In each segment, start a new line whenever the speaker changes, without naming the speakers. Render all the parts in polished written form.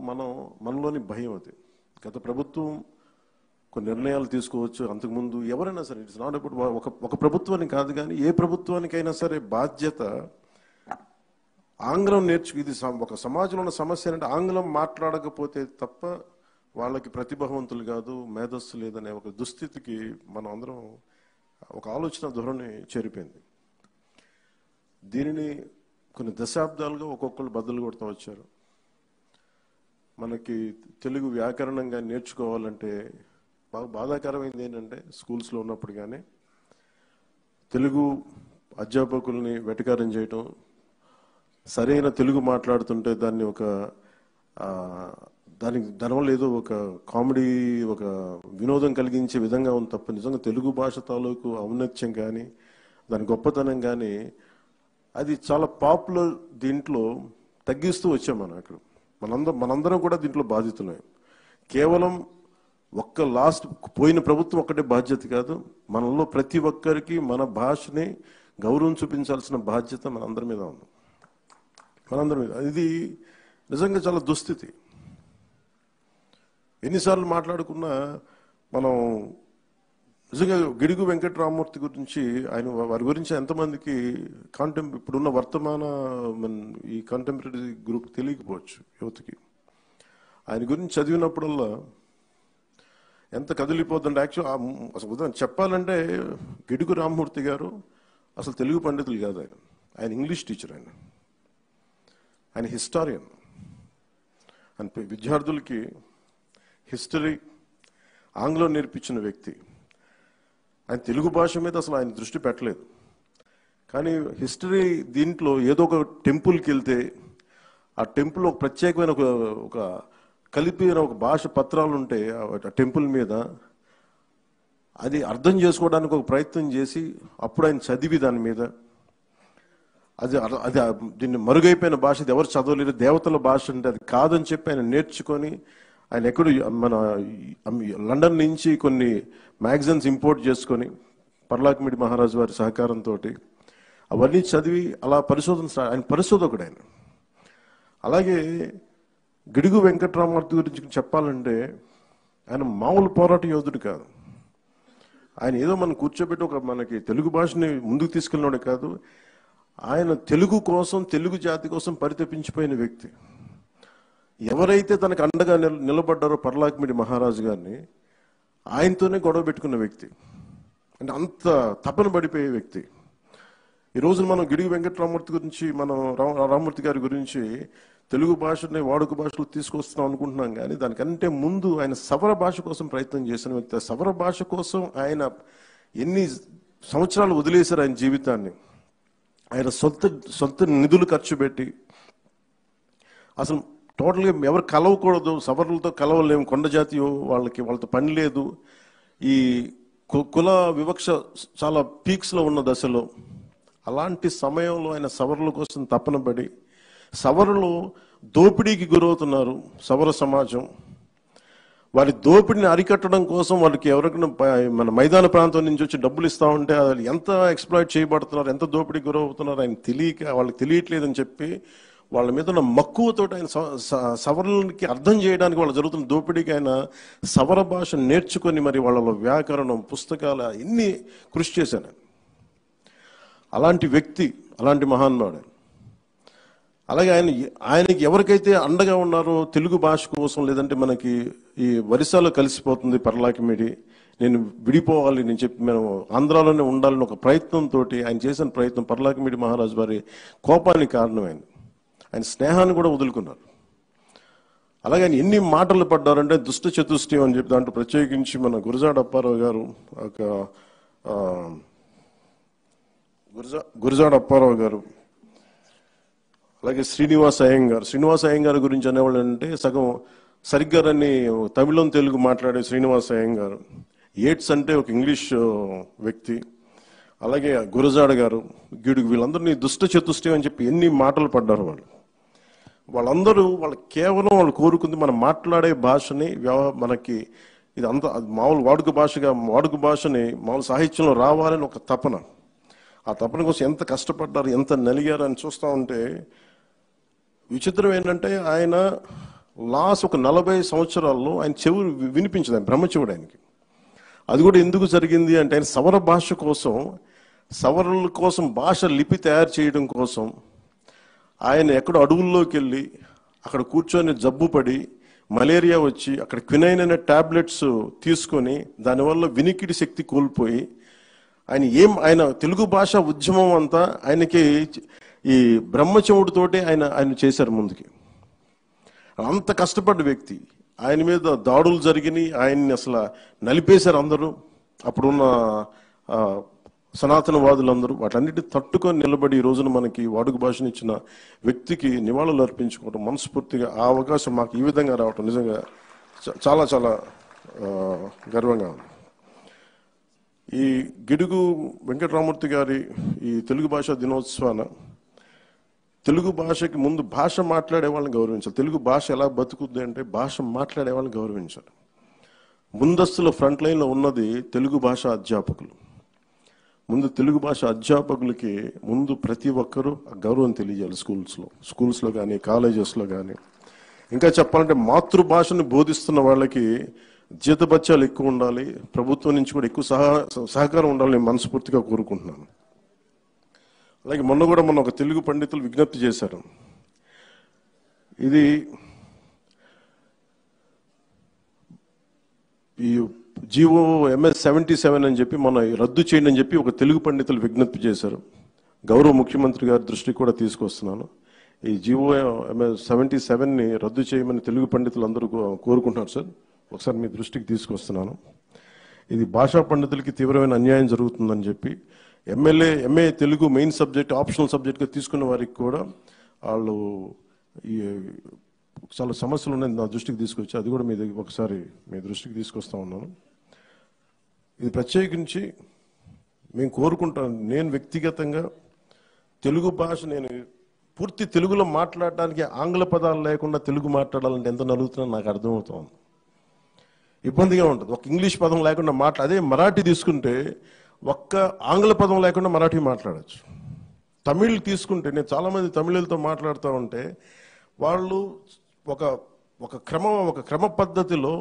మనలోని భయం అది. గత ప్రభుత్వం కొన్ని నిర్ణయాలు తీసుకోవచ్చు, అంతకుముందు ఎవరైనా సరే, ఇట్స్ నాట్ అబౌట్ ఒక ప్రభుత్వానికి కాదు, కానీ ఏ ప్రభుత్వానికైనా సరే బాధ్యత ఆంగ్లం ఇది ఒక సమాజంలో ఉన్న సమస్య అంటే ఆంగ్లం మాట్లాడకపోతే తప్ప వాళ్ళకి ప్రతిభావంతులు కాదు, మేధస్సు లేదనే ఒక దుస్థితికి మనం అందరం ఒక ఆలోచన ధోరణి చేరిపోయింది. దీనిని కొన్ని దశాబ్దాలుగా ఒక్కొక్కరు బద్దలు కొడుతూ వచ్చారు. మనకి తెలుగు వ్యాకరణంగా నేర్చుకోవాలంటే బాగా బాధాకరమైంది ఏంటంటే, స్కూల్స్లో ఉన్నప్పుడు కానీ తెలుగు అధ్యాపకుల్ని వెటకారం చేయటం, సరైన తెలుగు మాట్లాడుతుంటే దాన్ని దానివల్ల ఏదో ఒక కామెడీ, ఒక వినోదం కలిగించే విధంగా ఉంది తప్ప నిజంగా తెలుగు భాష తాలూకు ఔన్నత్యం కానీ దాని గొప్పతనం కానీ అది చాలా పాపులర్ దీంట్లో తగ్గిస్తూ వచ్చాం మనం. అక్కడ మనందరం కూడా దీంట్లో బాధితులే. కేవలం పోయిన ప్రభుత్వం ఒక్కటే బాధ్యత కాదు, మనలో ప్రతి ఒక్కరికి మన భాషని గౌరవం చూపించాల్సిన బాధ్యత మనందరి మీద ఉంది. ఇది నిజంగా చాలా దుస్థితి. ఎన్నిసార్లు మాట్లాడుకున్నా మనం నిజంగా గిడుగు వెంకటరామమూర్తి గురించి వారి గురించి ఎంతమందికి ఇప్పుడున్న వర్తమాన ఈ కంటెంపరీ గ్రూప్ తెలియకపోవచ్చు యువతకి. ఆయన గురించి చదివినప్పుడల్లా ఎంత కదిలిపోతుందంటే, అసలు ఉదాహరణ చెప్పాలంటే గిడుగు రామమూర్తి గారు అసలు తెలుగు పండితులు కాదు, ఆయన ఇంగ్లీష్ టీచర్, ఆయన హిస్టారియన్. ఆయన విద్యార్థులకి హిస్టరీ ఆంగ్లం నేర్పించిన వ్యక్తి. ఆయన తెలుగు భాష మీద అసలు ఆయన దృష్టి పెట్టలేదు. కానీ హిస్టరీ దీంట్లో ఏదో ఒక టెంపుల్కి వెళ్తే ఆ టెంపుల్ ఒక ప్రత్యేకమైన ఒక కలిపిన ఒక భాష పత్రాలు ఉంటే ఆ టెంపుల్ మీద అది అర్థం చేసుకోవడానికి ఒక ప్రయత్నం చేసి అప్పుడు ఆయన చదివి దాని మీద అది దీన్ని మరుగైపోయిన భాష, ఇది ఎవరు చదవలేరు, దేవతల భాష అంటే అది కాదని చెప్పి ఆయన నేర్చుకొని ఆయన మన లండన్ నుంచి కొన్ని మ్యాగజైన్స్ ఇంపోర్ట్ చేసుకొని పర్లాకిమిడి మహారాజు వారి సహకారంతో అవన్నీ చదివి అలా ఆయన పరిశోధకుడు ఆయన. అలాగే గిడుగు వెంకటరామమూర్తి గురించి చెప్పాలంటే ఆయన మామూలు పోరాట యోధుడు కాదు. ఆయన ఏదో మనం కూర్చోబెట్టి మనకి తెలుగు భాషని ముందుకు తీసుకెళ్ళినోడే కాదు, ఆయన తెలుగు కోసం, తెలుగు జాతి కోసం పరితపించిపోయిన వ్యక్తి. ఎవరైతే తనకు అండగా నిలబడ్డారో పర్లాకిమిడి మహారాజు గారిని ఆయనతోనే గొడవ పెట్టుకున్న వ్యక్తి, అంటే అంత తపన పడిపోయే వ్యక్తి. ఈ రోజున మనం గిడుగు వెంకటరామమూర్తి గురించి, మనం రామమూర్తి గారి గురించి తెలుగు భాషని వాడుక భాషలో తీసుకొస్తున్నాం అనుకుంటున్నాం, కానీ దానికంటే ముందు ఆయన సవర భాష కోసం ప్రయత్నం చేసిన వ్యక్తి. సవర భాష కోసం ఆయన ఎన్ని సంవత్సరాలు వదిలేశారు ఆయన జీవితాన్ని. ఆయన సొంత నిధులు ఖర్చు పెట్టి, అసలు టోటల్గా ఎవరు కలవకూడదు, సవర్లతో కలవలేము, కొండ జాతి వాళ్ళతో పని లేదు, ఈ కుల వివక్ష చాలా పీక్స్లో ఉన్న దశలో, అలాంటి సమయంలో ఆయన సవర్ల కోసం తపన పడి, సవరులు దోపిడీకి గురవుతున్నారు సవర సమాజం, వారి దోపిడిని అరికట్టడం కోసం వాళ్ళకి ఎవరికైనా మన మైదాన ప్రాంతం నుంచి వచ్చి డబ్బులు ఇస్తా ఉంటే వాళ్ళు ఎంత ఎక్స్ప్లాయిట్ చేయబడుతున్నారు, ఎంత దోపిడీకి గురవుతున్నారు ఆయన వాళ్ళకి తెలియట్లేదని చెప్పి వాళ్ళ మీద ఉన్న మక్కువతో ఆయన సవరులకి అర్థం చేయడానికి వాళ్ళు జరుగుతున్న దోపిడీకి ఆయన సవర భాష నేర్చుకొని మరి వాళ్ళ వ్యాకరణం, పుస్తకాలు ఇన్ని కృషి చేశాను. అలాంటి వ్యక్తి, అలాంటి మహానుభావుడు. అలాగే ఆయనకి ఎవరికైతే అండగా ఉన్నారో తెలుగు భాష కోసం, లేదంటే మనకి ఈ వరిసాలో కలిసిపోతుంది పర్లాకిమిడి, నేను విడిపోవాలి, నేను చెప్పి మేము ఆంధ్రాలోనే ఉండాలని ఒక ప్రయత్నంతో ఆయన చేసిన ప్రయత్నం పర్లాకిమిడి మహారాజు వారి కోపానికి కారణమైంది. ఆయన స్నేహాన్ని కూడా వదులుకున్నారు. అలాగే ఆయన ఎన్ని మాటలు పడ్డారంటే దుష్ట చతుష్టయం అని చెప్పి దాంట్లో ప్రత్యేకించి మన గురజాడ అప్పారావు గారు, గురజాడ అప్పారావు గారు, అలాగే శ్రీనివాస అయ్యంగార్ గురించి అనేవాళ్ళు అంటే సరిగ్గా రన్ని తమిళం తెలుగు మాట్లాడే శ్రీనివాస అయ్యంగారు, ఏట్స్ అంటే ఒక ఇంగ్లీష్ వ్యక్తి, అలాగే గురజాడ గారు, గిడుగు, వీళ్ళందరినీ దుష్ట చతుష్టయం అని చెప్పి ఎన్ని మాటలు పడ్డారు వాళ్ళందరూ కేవలం వాళ్ళు కోరుకుంది మనం మాట్లాడే భాషని మనకి ఇది అంత మామూలు వాడుక భాషని మామూలు సాహిత్యంలో రావాలని ఒక తపన. ఆ తపన కోసం ఎంత కష్టపడ్డారు, ఎంత నలిగారు అని చూస్తూ ఉంటే విచిత్రం ఏంటంటే ఆయన లాస్ట్ ఒక 40 సంవత్సరాల్లో ఆయన చెవు వినిపించదు, ఆయన బ్రహ్మచెవుడు ఆయనకి. అది కూడా ఎందుకు జరిగింది అంటే ఆయన సవర భాష కోసం, సవరుల కోసం భాష లిపి తయారు చేయడం కోసం ఆయన ఎక్కడో అడవుల్లోకి వెళ్ళి అక్కడ కూర్చొని జబ్బు పడి మలేరియా వచ్చి అక్కడ క్వినైన్ అనే టాబ్లెట్స్ తీసుకొని దానివల్ల వినికిడి శక్తి కోల్పోయి ఆయన తెలుగు భాష ఉద్యమం అంతా ఆయనకి ఈ బ్రహ్మచెవుడితోటే ఆయన చేశారు ముందుకి. అంత కష్టపడ్డ వ్యక్తి, ఆయన మీద దాడులు జరిగినాయి, ఆయన్ని అసలు నలిపేశారు అందరూ. అప్పుడున్న సనాతనవాదులందరూ వాటన్నిటిని తట్టుకొని నిలబడి ఈ రోజున మనకి వాడుక భాషను ఇచ్చిన వ్యక్తికి నివాళులు అర్పించుకోవడం మనస్ఫూర్తిగా, ఆ అవకాశం మాకు ఈ విధంగా రావటం నిజంగా చాలా చాలా గర్వంగా ఉంది. ఈ గిడుగు వెంకటరామూర్తి గారి ఈ తెలుగు భాషా దినోత్సవాన తెలుగు భాషకి ముందు భాష మాట్లాడే వాళ్ళని గౌరవించాలి. తెలుగు భాష ఎలా బతుకుద్ది అంటే భాష మాట్లాడే వాళ్ళని గౌరవించాలి. ముందస్తులో ఫ్రంట్ లైన్లో ఉన్నది తెలుగు భాష అధ్యాపకులు. ముందు తెలుగు భాష అధ్యాపకులకి ముందు ప్రతి ఒక్కరూ గౌరవం తెలియజేయాలి. స్కూల్స్లో కానీ కాలేజెస్లో కానీ. ఇంకా చెప్పాలంటే మాతృభాషను బోధిస్తున్న వాళ్ళకి జీతభత్యాలు ఎక్కువ ఉండాలి, ప్రభుత్వం నుంచి కూడా ఎక్కువ సహకారం ఉండాలని నేను మనస్ఫూర్తిగా కోరుకుంటున్నాను. అలాగే మొన్న ఒక తెలుగు పండితులు విజ్ఞప్తి చేశారు. ఇది ఈ జీవో MS 77 అని చెప్పి మొన్న రద్దు చేయండి అని చెప్పి ఒక తెలుగు పండితులు విజ్ఞప్తి చేశారు. గౌరవ ముఖ్యమంత్రి గారి దృష్టికి కూడా తీసుకొస్తున్నాను. ఈ జీవో MS 77ని రద్దు చేయమని తెలుగు పండితులు అందరూ కోరుకుంటున్నారు సార్. ఒకసారి మీ దృష్టికి తీసుకొస్తున్నాను. ఇది భాషా పండితులకి తీవ్రమైన అన్యాయం జరుగుతుందని చెప్పి MA Telugu main subject optional సబ్జెక్ట్గా తీసుకున్న వారికి కూడా వాళ్ళు ఈ చాలా సమస్యలు ఉన్నాయి నా దృష్టికి తీసుకొచ్చి అది కూడా ఒకసారి మీ దృష్టికి తీసుకొస్తా ఉన్నాను. ఇది ప్రత్యేకించి మేము కోరుకుంటాను. నేను వ్యక్తిగతంగా తెలుగు భాష నేను పూర్తి తెలుగులో మాట్లాడడానికి ఆంగ్ల పదాలు లేకుండా తెలుగు మాట్లాడాలంటే ఎంత నలుగుతున్నాను నాకు అర్థమవుతుంది. ఇబ్బందిగా ఉంటుంది. ఒక ఇంగ్లీష్ పదం లేకుండా అదే మరాఠీ తీసుకుంటే ఒక్క ఆంగ్ల పదం లేకుండా మరాఠీ మాట్లాడచ్చు. తమిళ్ తీసుకుంటే నేను చాలామంది తమిళులతో మాట్లాడుతూ ఉంటే వాళ్ళు ఒక క్రమ పద్ధతిలో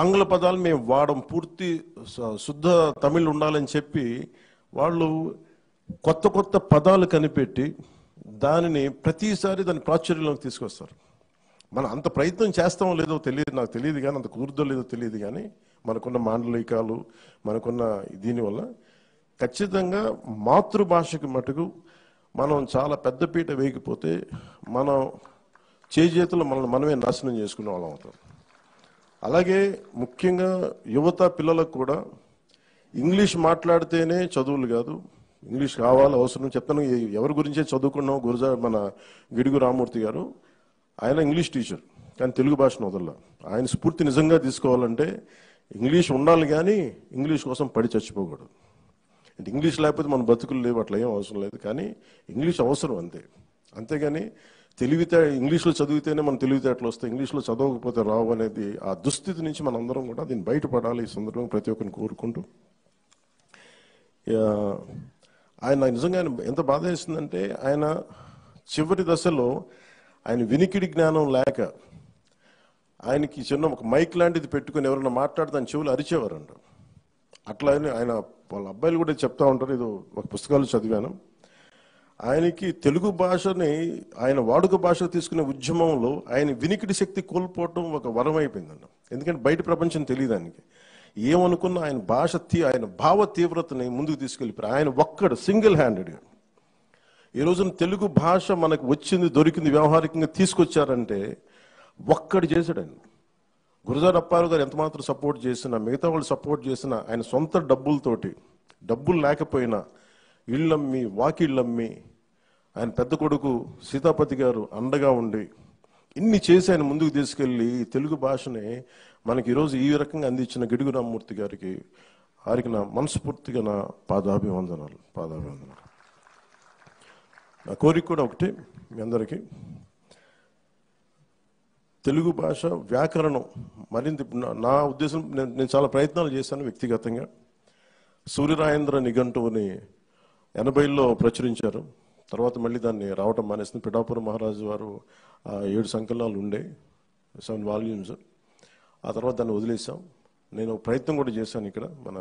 ఆంగ్ల పదాలు మేము వాడం, పూర్తి శుద్ధ తమిళ్ ఉండాలని చెప్పి వాళ్ళు కొత్త పదాలు కనిపెట్టి దానిని ప్రతిసారి దాని ప్రాచుర్యంలోకి తీసుకొస్తారు. మనం అంత ప్రయత్నం చేస్తామో లేదో తెలియదు, నాకు తెలియదు కానీ అంత కుదురుదో లేదో తెలియదు కానీ మనకున్న మాండలికాలు మనకున్న దీనివల్ల ఖచ్చితంగా మాతృభాషకి మటుకు మనం చాలా పెద్దపీట వేయకపోతే మనం చేతులు మనమే నాశనం చేసుకునే వాళ్ళం అవుతాం. అలాగే ముఖ్యంగా యువత పిల్లలకు కూడా ఇంగ్లీష్ మాట్లాడితేనే చదువులు కాదు, ఇంగ్లీష్ కావాలి అవసరం. చెప్తాను ఎవరి గురించే చదువుకున్నాం, మన గిడుగు రామూర్తి గారు ఆయన ఇంగ్లీష్ టీచర్ కానీ తెలుగు భాషను వదల. ఆయన స్ఫూర్తి నిజంగా తీసుకోవాలంటే ఇంగ్లీష్ ఉండాలి కానీ ఇంగ్లీష్ కోసం పడి చచ్చిపోకూడదు. అంటే ఇంగ్లీష్ లేకపోతే మన బతుకులు లేవు, అట్లా ఏం అవసరం లేదు. కానీ ఇంగ్లీష్ అవసరం అంతే. అంతేగాని ఇంగ్లీష్లో చదివితేనే మన తెలివితేటలు వస్తాయి, ఇంగ్లీష్లో చదవకపోతే రావు అనేది ఆ దుస్థితి నుంచి మనం అందరం కూడా దీన్ని బయటపడాలి. ఈ సందర్భంగా ప్రతి ఒక్కరిని కోరుకుంటూ ఆయన నిజంగా ఎంత బాధ వేస్తుందంటే ఆయన చివరి దశలో ఆయన వినికిడి జ్ఞానం లేక ఆయనకి చిన్న ఒక మైక్ లాంటిది పెట్టుకుని ఎవరైనా మాట్లాడితే ఆయన చెవులు అరిచేవారంట. అట్లా ఆయన వాళ్ళ అబ్బాయిలు కూడా చెప్తా ఉంటారు. ఇది ఒక పుస్తకాలు చదివాను. ఆయనకి తెలుగు భాషని ఆయన వాడుక భాష తీసుకునే ఉద్యమంలో ఆయన వినికిడి శక్తి కోల్పోవటం ఒక వరం అయిపోయిందంట. ఎందుకంటే బయట ప్రపంచం తెలియదు ఆయనకి. ఏమనుకున్న ఆయన భావ తీవ్రతని ముందుకు తీసుకెళ్ళిపోయారు. ఆయన ఒక్కడు సింగిల్ హ్యాండెడ్గా ఈ రోజున తెలుగు భాష మనకు వచ్చింది, దొరికింది, వ్యవహారికంగా తీసుకొచ్చారంటే ఒక్కడు చేశాడండి. గురజాడ అప్పారావు గారు ఎంత మాత్రం సపోర్ట్ చేసినా, మిగతా వాళ్ళు సపోర్ట్ చేసినా, ఆయన సొంత డబ్బులు లేకపోయినా ఇళ్ళమ్మి వాకిళ్ళమ్మి ఆయన పెద్ద కొడుకు సీతాపతి గారు అండగా ఉండి ఇన్ని చేసి ఆయన ముందుకు తీసుకెళ్లి తెలుగు భాషని మనకి ఈరోజు ఈ రకంగా అందించిన గిడుగు రామమూర్తి గారికి నా మనస్ఫూర్తిగా నా పాదాభివందనాలు. నా కోరిక కూడా ఒకటి, మీ అందరికీ తెలుగు భాష వ్యాకరణం మరింత. నా ఉద్దేశం, నేను చాలా ప్రయత్నాలు చేశాను వ్యక్తిగతంగా. సూర్యరాయేంద్ర నిఘంటువుని 80లో ప్రచురించారు. తర్వాత మళ్ళీ దాన్ని రావటం మానేసింది. పిఠాపురం మహారాజు వారు 7 సంకలనాలు ఉండే, 7 వాల్యూమ్స్. ఆ తర్వాత దాన్ని వదిలేసాం. నేను ప్రయత్నం కూడా చేశాను ఇక్కడ మన